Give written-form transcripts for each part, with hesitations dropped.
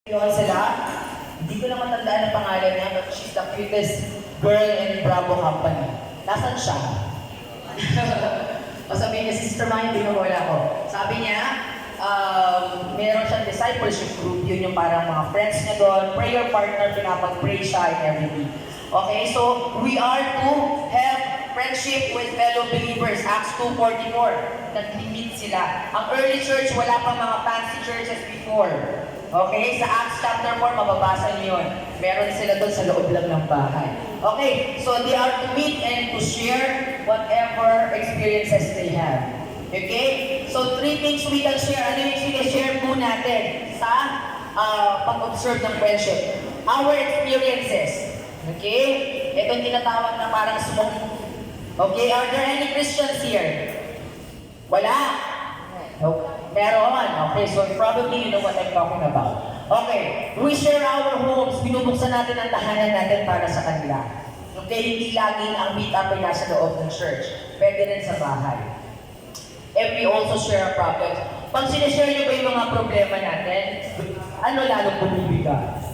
Yun sila, hindi ko na matandaan ang pangalan niya, but she's the cutest girl in Bravo Company. Nasaan siya? O sabihin niya, Sister Maya, binawala ko. Sabi niya, meron siyang discipleship group, yun yung parang mga friends niya doon, prayer partner, pinapag-pray siya and everything. Okay, so we are to have friendship with fellow believers, Acts 2:44. Nag-limit sila. Ang early church, wala pa mga fancy churches before. Okay, sa Acts chapter 4, mababasa niyo yun. Meron sila doon sa loob lang ng bahay. Okay, so they are to meet and to share whatever experiences they have. Okay? So, 3 things we can share. Ano yung sinishare po natin sa pag-observe ng friendship? Our experiences. Okay? Ito yung tinatawag na parang smoke. Okay? Are there any Christians here? Wala? No. Meron. Okay, so probably you know what I'm talking about. Okay, we share our homes. Binubuksan natin ang tahanan natin para sa kanila. Okay, hindi laging ang meet up ay nasa loob ng church. Pwede rin sa bahay. And we also share our problems. Pag sinishare nyo ba yung mga problema natin, ano lalong bumibigat?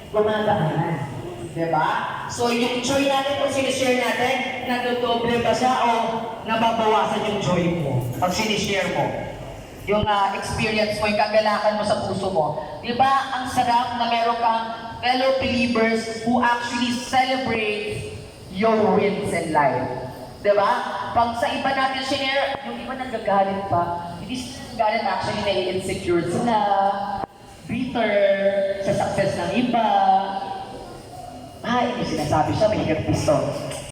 Gumagaan. Diba? So yung joy natin kung sinishare natin, nadodoble ba siya o nababawasan yung joy mo pag sinishare mo? Yung experience mo, yung kagalakan mo sa puso mo. Diba? Ang sarap na meron kang fellow believers who actually celebrate your wins in life. Diba? Pag sa iba natin share, yung iba nagagalit pa. Hindi sila nagagalit, actually na-insecure sila, bitter sa success ng iba. Hindi sinasabi siya, may hirap pisto.